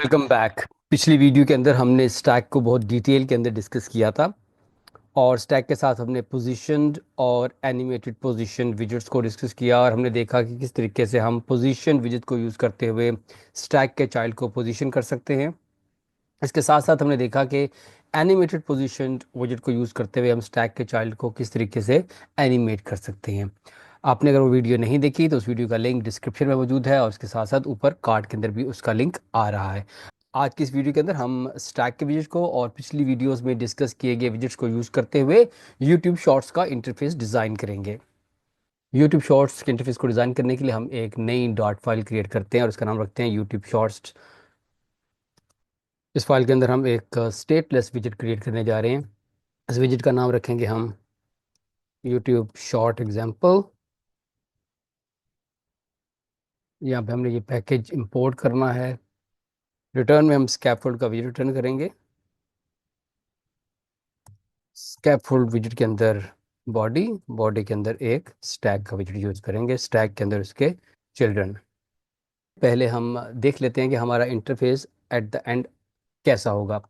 Welcome back. पिछली video के अंदर हमने स्टैक को बहुत डिटेल के अंदर डिस्कस किया था और स्टैक के साथ हमने पोजीशनड और एनिमेटेड पोजीशन विजेट्स को डिस्कस किया और हमने देखा कि किस तरीके से हम पोजीशन विजेट को यूज़ करते हुए स्टैक के चाइल्ड को पोजीशन कर सकते हैं। इसके साथ साथ हमने देखा कि एनिमेटेड पोजीशन विजेट को यूज़ करते हुए हम स्टैक के चाइल्ड को किस तरीके से एनिमेट कर सकते हैं। आपने अगर वो वीडियो नहीं देखी तो उस वीडियो का लिंक डिस्क्रिप्शन में मौजूद है और उसके साथ साथ ऊपर कार्ड के अंदर भी उसका लिंक आ रहा है। आज की इस वीडियो के अंदर हम स्टैक के विजेट्स को और पिछली वीडियोस में डिस्कस किए गए विजेट्स को यूज़ करते हुए यूट्यूब शॉर्ट्स का इंटरफेस डिज़ाइन करेंगे। यूट्यूब शॉर्ट्स के इंटरफेस को डिज़ाइन करने के लिए हम एक नई डॉट फाइल क्रिएट करते हैं और उसका नाम रखते हैं यूट्यूब शॉर्ट्स। इस फाइल के अंदर हम एक स्टेटलेस विजेट क्रिएट करने जा रहे हैं। इस विजेट का नाम रखेंगे हम यूट्यूब शॉर्ट एग्जाम्पल। यहाँ पे हमने ये पैकेज इंपोर्ट करना है। रिटर्न में हम स्कैफोल्ड का विजेट रिटर्न करेंगे। स्कैफोल्ड विजेट के अंदर बॉडी बॉडी के अंदर एक स्टैक का विजेट यूज करेंगे, स्टैक के अंदर उसके चिल्ड्रन। पहले हम देख लेते हैं कि हमारा इंटरफेस एट द एंड कैसा होगा।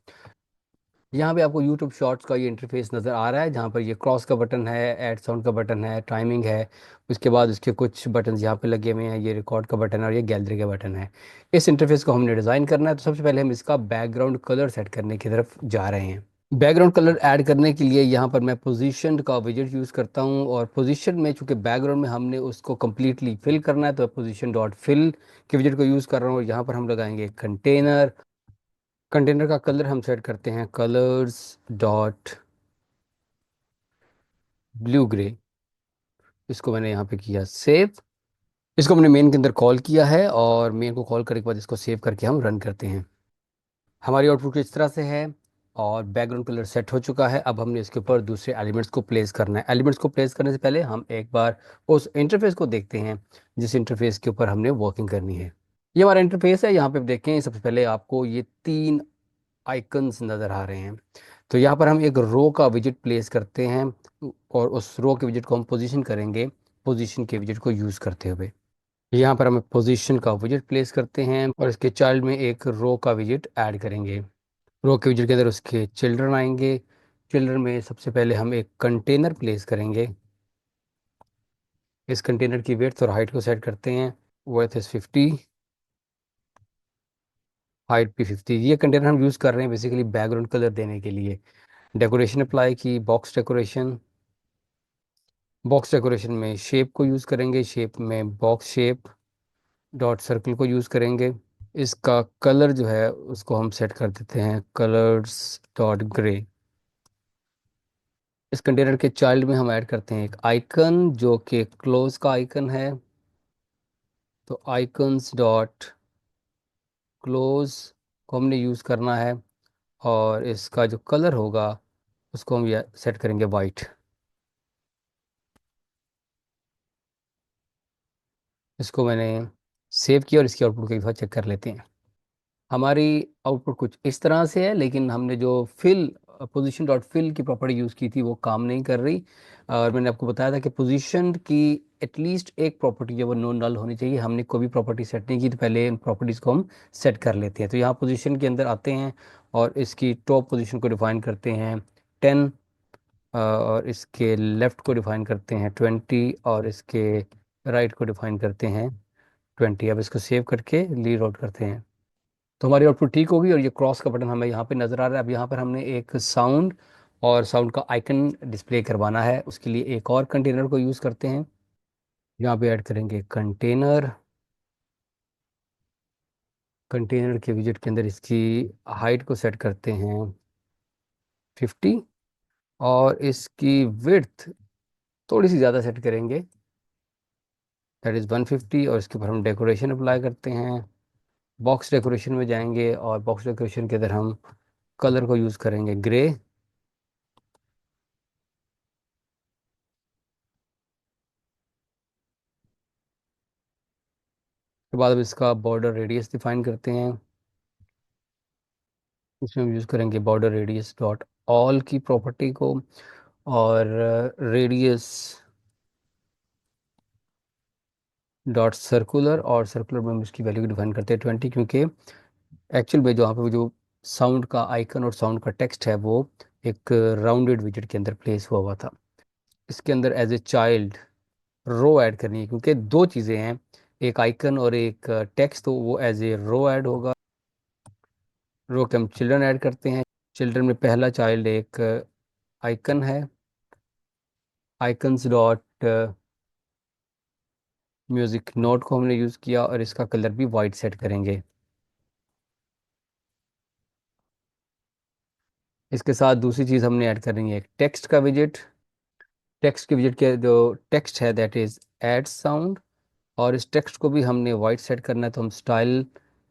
यहाँ पे आपको YouTube शॉर्ट्स का ये इंटरफेस नज़र आ रहा है, जहाँ पर ये क्रॉस का बटन है, ऐड साउंड का बटन है, टाइमिंग है। उसके बाद उसके कुछ बटन यहाँ पे लगे हुए हैं, ये रिकॉर्ड का बटन है और ये गैलरी का बटन है। इस इंटरफेस को हमने डिज़ाइन करना है, तो सबसे पहले हम इसका बैकग्राउंड कलर सेट करने की तरफ जा रहे हैं। बैकग्राउंड कलर ऐड करने के लिए यहाँ पर मैं पोजीशन का विजेट यूज़ करता हूँ और पोजीशन में चूंकि बैकग्राउंड में हमने उसको कम्प्लीटली फिल करना है तो पोजीशन डॉट फिल के विजेट को यूज़ कर रहा हूँ और यहाँ पर हम लगाएंगे कंटेनर। कंटेनर का कलर हम सेट करते हैं कलर्स डॉट ब्लू ग्रे। इसको मैंने यहाँ पे किया सेव। इसको हमने मेन के अंदर कॉल किया है और मेन को कॉल करने के बाद इसको सेव करके हम रन करते हैं। हमारी आउटपुट इस तरह से है और बैकग्राउंड कलर सेट हो चुका है। अब हमने इसके ऊपर दूसरे एलिमेंट्स को प्लेस करना है। एलिमेंट्स को प्लेस करने से पहले हम एक बार उस इंटरफेस को देखते हैं जिस इंटरफेस के ऊपर हमने वर्किंग करनी है। ये हमारा इंटरफेस है। यहाँ पे देखें, सबसे पहले आपको ये तीन आइकन्स नज़र आ रहे हैं। तो यहाँ पर हम एक रो का विजेट प्लेस करते हैं और उस रो के विजेट को हम पोजीशन करेंगे पोजीशन के विजेट को यूज़ करते हुए। यहाँ पर हम पोजीशन का विजेट प्लेस करते हैं और इसके चाइल्ड में एक रो का विजेट ऐड करेंगे। रो के विजेट के अंदर उसके चिल्ड्रन आएंगे। चिल्ड्रन में सबसे पहले हम एक कंटेनर प्लेस करेंगे। इस कंटेनर की विड्थ और हाइट को सेट करते हैं। विड्थ इज 50, हाइट भी 50। ये कंटेनर हम यूज़ कर रहे हैं बेसिकली बैकग्राउंड कलर देने के लिए। डेकोरेशन अप्लाई की, बॉक्स डेकोरेशन। बॉक्स डेकोरेशन में शेप को यूज़ करेंगे, शेप में बॉक्स शेप डॉट सर्कल को यूज़ करेंगे। इसका कलर जो है उसको हम सेट कर देते हैं कलर्स डॉट ग्रे। इस कंटेनर के चाइल्ड में हम ऐड करते हैं एक आइकन जो कि क्लोज का आइकन है। तो आइकन्स डॉट क्लोज को हमने यूज़ करना है और इसका जो कलर होगा उसको हम ये सेट करेंगे वाइट। इसको मैंने सेव किया और इसकी आउटपुट को एक बार चेक कर लेते हैं। हमारी आउटपुट कुछ इस तरह से है, लेकिन हमने जो फिल पोजीशन डॉट फिल की प्रॉपर्टी यूज़ की थी वो काम नहीं कर रही। और मैंने आपको बताया था कि पोजीशन की एटलीस्ट एक प्रॉपर्टी जो वो नो नल होनी चाहिए। हमने कोई भी प्रॉपर्टी सेट नहीं की, तो पहले इन प्रॉपर्टीज़ को हम सेट कर लेते हैं। तो यहाँ पोजीशन के अंदर आते हैं और इसकी टॉप पोजीशन को डिफाइन करते हैं 10 और इसके लेफ़्ट को डिफाइन करते हैं 20 और इसके राइट को डिफाइन करते हैं 20। अब इसको सेव करके रीड आउट करते हैं तो हमारी आउटपुट ठीक होगी और ये क्रॉस का बटन हमें यहाँ पे नज़र आ रहा है। अब यहाँ पर हमने एक साउंड और साउंड का आइकन डिस्प्ले करवाना है। उसके लिए एक और कंटेनर को यूज़ करते हैं। यहाँ पे ऐड करेंगे कंटेनर। कंटेनर के विजेट के अंदर इसकी हाइट को सेट करते हैं 50 और इसकी विड्थ थोड़ी सी ज़्यादा सेट करेंगे, दैट इज़ 150। और इसके ऊपर हम डेकोरेशन अप्लाई करते हैं। बॉक्स डेकोरेशन में जाएंगे और बॉक्स डेकोरेशन के अंदर हम कलर को यूज़ करेंगे ग्रे। के बाद अब इसका बॉर्डर रेडियस डिफाइन करते हैं। इसमें हम यूज़ करेंगे बॉर्डर रेडियस डॉट ऑल की प्रॉपर्टी को और रेडियस डॉट सर्कुलर, और सर्कुलर में हम इसकी वैल्यू डिफाइन करते हैं 20, क्योंकि एक्चुअल में जहाँ पे वो जो साउंड का आइकन और साउंड का टेक्स्ट है वो एक राउंडेड विजेट के अंदर प्लेस हुआ हुआ था। इसके अंदर as a child row add करनी है, क्योंकि दो चीज़ें हैं, एक आइकन और एक टेक्स्ट, तो वो एज ए रो ऐड होगा। रो के हम चिल्ड्रन ऐड करते हैं। चिल्ड्रन में पहला चाइल्ड एक आइकन है, आइकन्स डॉट म्यूजिक नोट को हमने यूज़ किया और इसका कलर भी वाइट सेट करेंगे। इसके साथ दूसरी चीज़ हमने ऐड करनी है एक टेक्स्ट का विजेट। टेक्स्ट के विजेट के जो टेक्स्ट है दैट इज एड साउंड, और इस टेक्स्ट को भी हमने वाइट सेट करना है, तो हम स्टाइल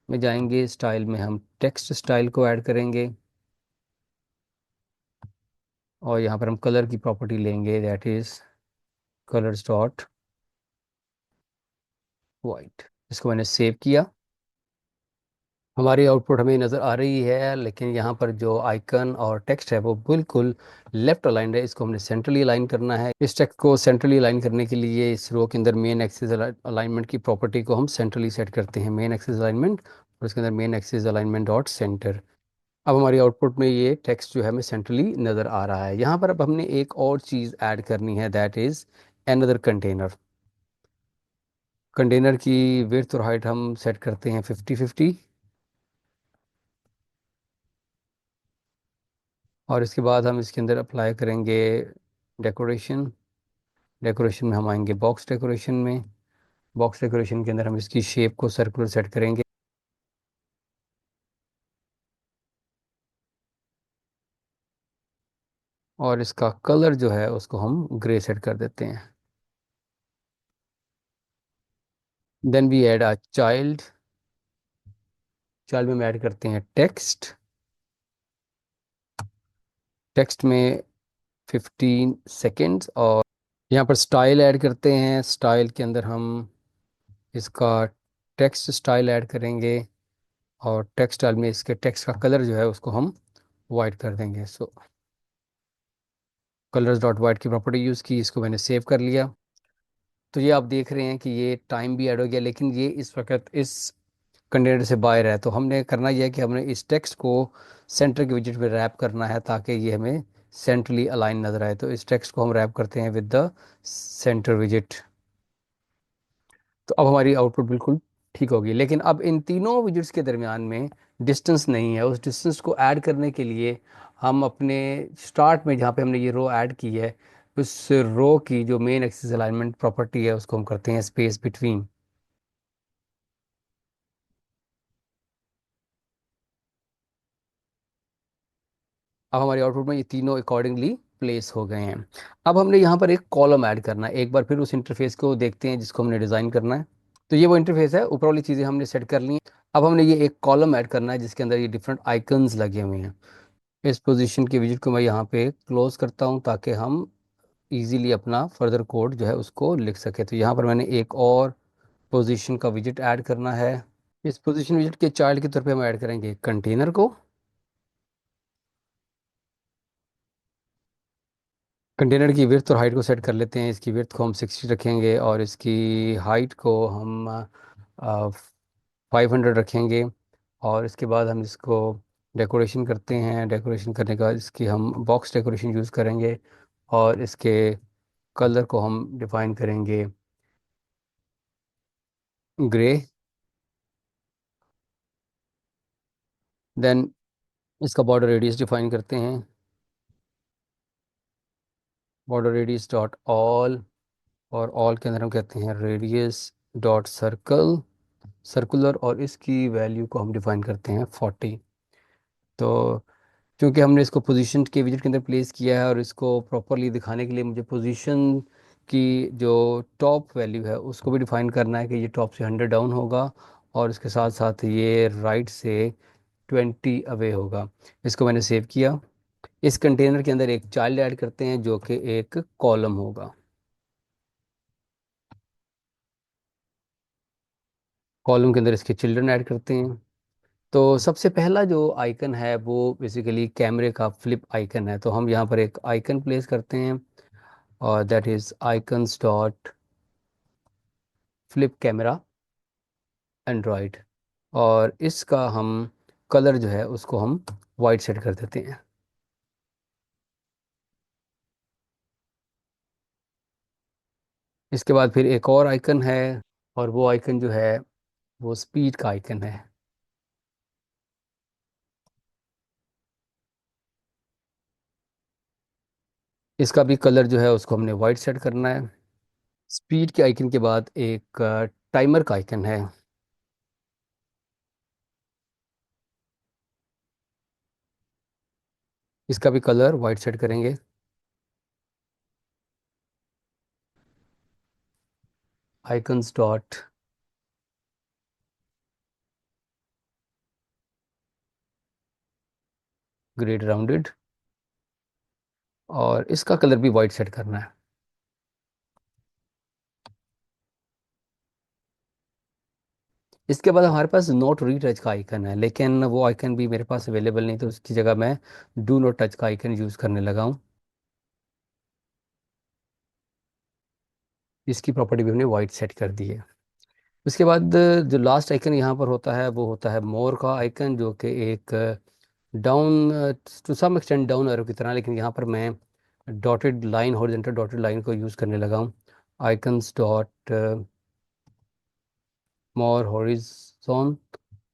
में जाएंगे, स्टाइल में हम टेक्स्ट स्टाइल को ऐड करेंगे और यहाँ पर हम कलर की प्रॉपर्टी लेंगे that is colours dot white. इसको मैंने सेव किया। हमारी आउटपुट हमें नज़र आ रही है, लेकिन यहाँ पर जो आइकन और टेक्स्ट है वो बिल्कुल लेफ्ट अलाइंड है। इसको हमने सेंट्रली अलाइन करना है। इस टेक्स्ट को सेंट्रली अलाइन करने के लिए इस रो के अंदर मेन एक्सिस अलाइनमेंट की प्रॉपर्टी को हम सेंट्रली सेट करते हैं, मेन एक्सिस अलाइनमेंट, और इसके अंदर main axis alignment dot centre. अब हमारी आउटपुट में ये टेक्स्ट जो है हमें सेंट्रली नज़र आ रहा है। यहाँ पर अब हमने एक और चीज़ ऐड करनी है that is another container. Container की विड्थ और हाइट हम सेट करते हैं 50-50, और इसके बाद हम इसके अंदर अप्लाई करेंगे डेकोरेशन। डेकोरेशन में हम आएंगे बॉक्स डेकोरेशन में। बॉक्स डेकोरेशन के अंदर हम इसकी शेप को सर्कुलर सेट करेंगे और इसका कलर जो है उसको हम ग्रे सेट कर देते हैं। Then we add a child. Child में हम ऐड करते हैं टेक्स्ट। टेक्स्ट में 15 सेकेंड्स, और यहाँ पर स्टाइल ऐड करते हैं। स्टाइल के अंदर हम इसका टेक्स्ट स्टाइल ऐड करेंगे और टेक्स्ट स्टाइल में इसके टेक्स्ट का कलर जो है उसको हम वाइट कर देंगे। सो कलर्स डॉट वाइट की प्रॉपर्टी यूज़ की, इसको मैंने सेव कर लिया। तो ये आप देख रहे हैं कि ये टाइम भी ऐड हो गया, लेकिन ये इस वक्त इस कंटेनर से बाहर है। तो हमने करना यह है कि हमने इस टेक्स्ट को सेंटर के विजेट पे रैप करना है ताकि ये हमें सेंट्रली अलाइन नजर आए। तो इस टेक्स्ट को हम रैप करते हैं विद द सेंटर विजेट। तो अब हमारी आउटपुट बिल्कुल ठीक होगी, लेकिन अब इन तीनों विजिट्स के दरमियान में डिस्टेंस नहीं है। उस डिस्टेंस को ऐड करने के लिए हम अपने स्टार्ट में जहाँ पे हमने ये रो ऐड की है, उस रो की जो मेन एक्सिस अलाइनमेंट प्रॉपर्टी है उसको हम करते हैं स्पेस बिटवीन। अब हमारी आउटपुट में ये तीनों अकॉर्डिंगली प्लेस हो गए हैं। अब हमने यहाँ पर एक कॉलम ऐड करना है। एक बार फिर उस इंटरफेस को देखते हैं जिसको हमने डिज़ाइन करना है। तो ये वो इंटरफेस है, ऊपर वाली चीज़ें हमने सेट कर ली हैं। अब हमने ये एक कॉलम ऐड करना है जिसके अंदर ये डिफरेंट आइकन्स लगे हुए हैं। इस पोजीशन के विजिट को मैं यहाँ पे क्लोज करता हूँ ताकि हम इजीली अपना फर्दर कोड जो है उसको लिख सके। तो यहाँ पर मैंने एक और पोजीशन का विजिट ऐड करना है। इस पोजीशन विजिट के चाइल्ड के तौर पे हम ऐड करेंगे कंटेनर को। कंटेनर की विड्थ और हाइट को सेट कर लेते हैं। इसकी विड्थ को हम 60 रखेंगे और इसकी हाइट को हम 500 रखेंगे। और इसके बाद हम इसको डेकोरेशन करते हैं। डेकोरेशन करने के बाद इसकी हम बॉक्स डेकोरेशन यूज़ करेंगे और इसके कलर को हम डिफाइन करेंगे ग्रे। देन इसका बॉर्डर रेडियस डिफाइन करते हैं, बॉर्डर रेडियस डॉट ऑल, और ऑल के अंदर हम कहते हैं रेडियस डॉट सर्कल, सर्कुलर, और इसकी वैल्यू को हम डिफाइन करते हैं 40। तो क्योंकि हमने इसको पोजीशन के विजिट के अंदर प्लेस किया है और इसको प्रॉपरली दिखाने के लिए मुझे पोजीशन की जो टॉप वैल्यू है उसको भी डिफाइन करना है कि ये टॉप से 100 डाउन होगा और इसके साथ साथ ये राइट से 20 अवे होगा। इसको मैंने सेव किया। इस कंटेनर के अंदर एक चाइल्ड ऐड करते हैं जो कि एक कॉलम होगा। कॉलम के अंदर इसके चिल्ड्रन ऐड करते हैं। तो सबसे पहला जो आइकन है वो बेसिकली कैमरे का फ्लिप आइकन है। तो हम यहाँ पर एक आइकन प्लेस करते हैं और that is icons dot flip camera Android, और इसका हम कलर जो है उसको हम वाइट सेट कर देते हैं। इसके बाद फिर एक और आइकन है, और वो आइकन जो है वो स्पीड का आइकन है। इसका भी कलर जो है उसको हमने वाइट सेट करना है। स्पीड के आइकन के बाद एक टाइमर का आइकन है। इसका भी कलर वाइट सेट करेंगे। आइकन्स डॉट ग्रेड राउंडेड, और इसका कलर भी वाइट सेट करना है। इसके बाद हमारे पास नोट रीटच का आइकन है, लेकिन वो आइकन भी मेरे पास अवेलेबल नहीं, तो उसकी जगह मैं डू नॉट टच का आइकन यूज़ करने लगा हूँ। इसकी प्रॉपर्टी भी हमने वाइट सेट कर दी है। उसके बाद जो लास्ट आइकन यहाँ पर होता है वो होता है मोर का आइकन, जो कि एक down, to some extent down arrow की तरह, लेकिन यहाँ पर मैं dotted line, horizontal dotted line को यूज़ करने लगा हूँ। आइकन्स डॉट मोर हॉरिजॉन,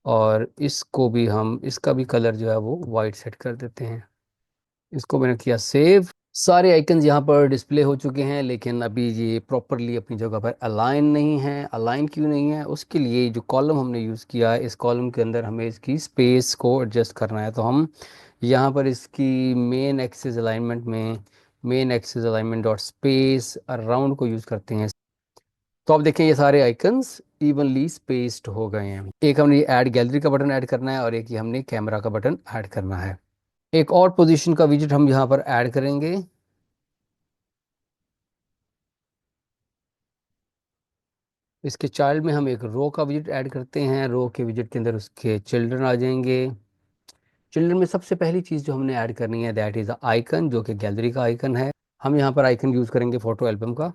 और इसको भी हम, इसका भी कलर जो है वो वाइट सेट कर देते हैं। इसको मैंने किया सेव। सारे आइकन्स यहाँ पर डिस्प्ले हो चुके हैं, लेकिन अभी ये प्रॉपरली अपनी जगह पर अलाइन नहीं है। अलाइन क्यों नहीं है? उसके लिए जो कॉलम हमने यूज़ किया है, इस कॉलम के अंदर हमें इसकी स्पेस को एडजस्ट करना है। तो हम यहाँ पर इसकी मेन एक्सिस अलाइनमेंट में main axis alignment dot space around को यूज़ करते हैं। तो अब देखें, ये सारे आइकन्स इवनली स्पेस्ड हो गए हैं। एक हमने ऐड गैलरी का बटन ऐड करना है, और एक ये हमने कैमरा का बटन ऐड करना है। एक और पोजीशन का विजिट हम यहाँ पर ऐड करेंगे। इसके चाइल्ड में हम एक रो का विजिट ऐड करते हैं। रो के विजिट के अंदर उसके चिल्ड्रन आ जाएंगे। चिल्ड्रन में सबसे पहली चीज़ जो हमने ऐड करनी है, दैट इज़ आइकन, जो कि गैलरी का आइकन है। हम यहाँ पर आइकन यूज़ करेंगे फोटो एल्बम का।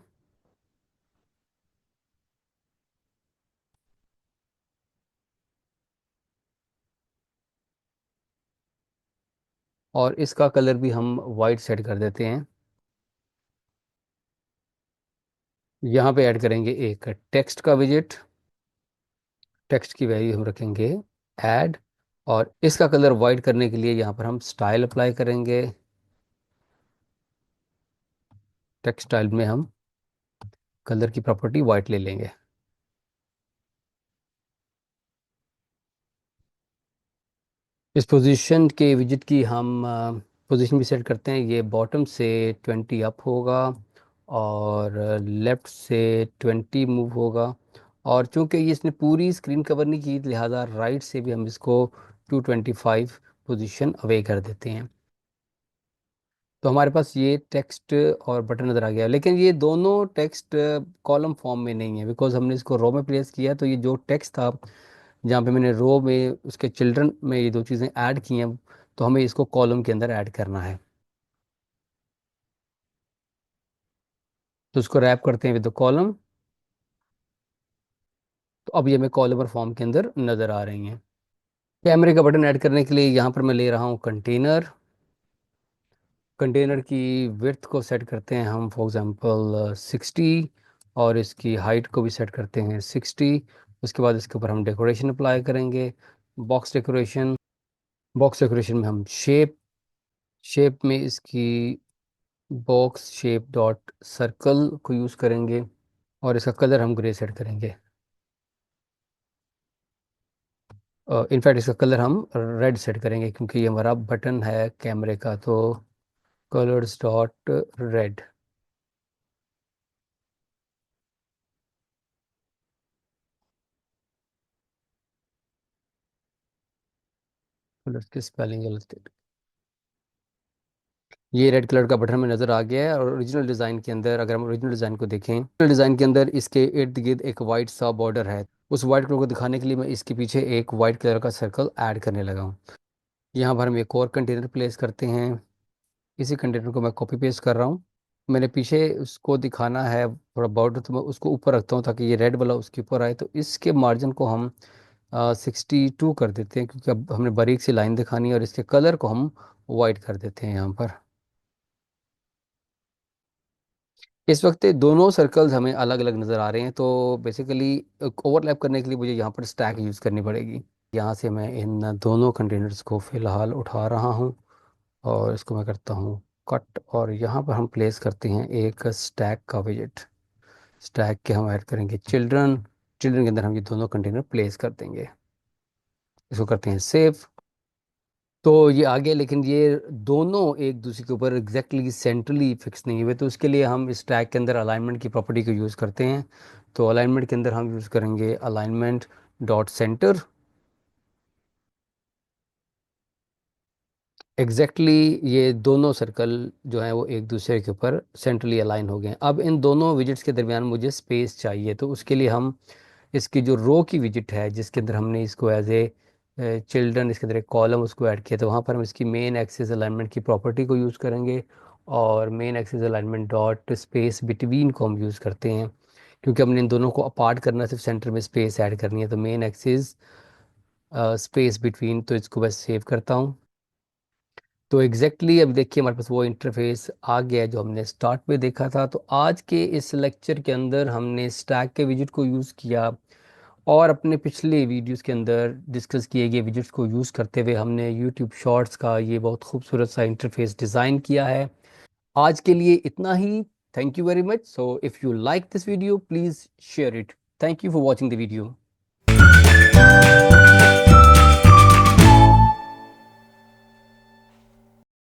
और इसका कलर भी हम वाइट सेट कर देते हैं। यहाँ पे ऐड करेंगे एक टेक्स्ट का विजिट। टेक्स्ट की वैल्यू हम रखेंगे ऐड, और इसका कलर वाइट करने के लिए यहाँ पर हम स्टाइल अप्लाई करेंगे। टेक्स्ट स्टाइल में हम कलर की प्रॉपर्टी वाइट ले लेंगे। इस पोजीशन के विजिट की हम पोजीशन भी सेट करते हैं। ये बॉटम से 20 अप होगा, और लेफ्ट से 20 मूव होगा। और चूंकि ये इसने पूरी स्क्रीन कवर नहीं की, लिहाजा राइट से भी हम इसको 225 पोजीशन अवे कर देते हैं। तो हमारे पास ये टेक्स्ट और बटन नज़र आ गया, लेकिन ये दोनों टेक्स्ट कॉलम फॉर्म में नहीं है, बिकॉज हमने इसको रो में प्लेस किया। तो ये जो टेक्स्ट था, जहाँ पे मैंने रो में उसके चिल्ड्रन में ये दो चीज़ें ऐड की हैं, तो हमें इसको कॉलम के अंदर ऐड करना है। तो उसको रैप करते हैं विद द कॉलम। तो अब ये हमें कॉलम और फॉर्म के अंदर नज़र आ रही हैं। कैमरे का बटन ऐड करने के लिए यहाँ पर मैं ले रहा हूँ कंटेनर। कंटेनर की विड्थ को सेट करते हैं हम, फॉर एग्जांपल 60, और इसकी हाइट को भी सेट करते हैं 60। उसके बाद इसके ऊपर हम डेकोरेशन अप्लाई करेंगे, बॉक्स डेकोरेशन। बॉक्स डेकोरेशन में हम शेप, शेप में इसकी बॉक्स शेप डॉट सर्कल को यूज़ करेंगे, और इसका कलर हम ग्रे सेट करेंगे। इनफैक्ट इसका कलर हम रेड सेट करेंगे, क्योंकि ये हमारा बटन है कैमरे का। तो कलर्स डॉट रेड, कलर की स्पेलिंग गलत है। ये रेड कलर का बटन हमें नज़र आ गया है। और ओरिजिनल डिज़ाइन के अंदर, अगर हम ओरिजिनल डिज़ाइन को देखें, ओरिजिनल डिज़ाइन के अंदर इसके इर्द गिर्द एक वाइट सा बॉर्डर है। उस वाइट कलर को दिखाने के लिए मैं इसके पीछे एक वाइट कलर का सर्कल ऐड करने लगा हूँ। यहाँ पर हम एक और कंटेनर प्लेस करते हैं। इसी कंटेनर को मैं कॉपी पेस्ट कर रहा हूँ। मैंने पीछे उसको दिखाना है थोड़ा बॉर्डर, तो मैं उसको ऊपर रखता हूँ ताकि ये रेड वाला उसके ऊपर आए। तो इसके मार्जिन को हम 62 कर देते हैं, क्योंकि अब हमने बारीक सी लाइन दिखानी है और इसके कलर को हम वाइट कर देते हैं यहाँ पर। इस वक्त ये दोनों सर्कल्स हमें अलग अलग नज़र आ रहे हैं, तो बेसिकली ओवरलैप करने के लिए मुझे यहाँ पर स्टैक यूज़ करनी पड़ेगी। यहाँ से मैं इन दोनों कंटेनर्स को फ़िलहाल उठा रहा हूँ और इसको मैं करता हूँ कट, और यहाँ पर हम प्लेस करते हैं एक स्टैक का विजेट। स्टैक के हम ऐड करेंगे चिल्ड्रन। चिल्ड्रन के अंदर हम ये दोनों कंटेनर प्लेस कर देंगे। इसको करते हैं सेव। तो ये आ गया, लेकिन ये दोनों एक दूसरे के ऊपर एग्जैक्टली सेंट्रली फिक्स नहीं हुए, तो उसके लिए हम इस टैग के अंदर अलाइनमेंट की प्रॉपर्टी को यूज़ करते हैं। तो अलाइनमेंट के अंदर हम यूज़ करेंगे अलाइनमेंट डॉट सेंटर। एग्जैक्टली ये दोनों सर्कल जो है वो एक दूसरे के ऊपर सेंट्रली अलाइन हो गए हैं। अब इन दोनों विजिट्स के दरमियान मुझे स्पेस चाहिए, तो उसके लिए हम इसकी जो रो की विजिट है जिसके अंदर हमने इसको एज ए चिल्ड्रन, इसके अंदर एक कॉलम उसको ऐड किया, तो वहाँ पर हम इसकी मेन एक्सिस अलाइनमेंट की प्रॉपर्टी को यूज़ करेंगे। और main axis alignment dot space between को हम यूज़ करते हैं, क्योंकि हमने इन दोनों को अपार्ट करना है, सिर्फ सेंटर में स्पेस ऐड करनी है। तो मेन एक्सिस स्पेस बिटवीन, तो इसको बस सेव करता हूँ। तो एग्जैक्टली अभी देखिए हमारे पास वो इंटरफेस आ गया है जो हमने स्टार्ट में देखा था। तो आज के इस लेक्चर के अंदर हमने स्टैक के विजिट को यूज़ किया, और अपने पिछले वीडियोस के अंदर डिस्कस किए गए विजिट्स को यूज़ करते हुए हमने यूट्यूब शॉर्ट्स का ये बहुत खूबसूरत सा इंटरफेस डिज़ाइन किया है। आज के लिए इतना ही। Thank you very much. So if you like this video please share it. Thank you for watching the video.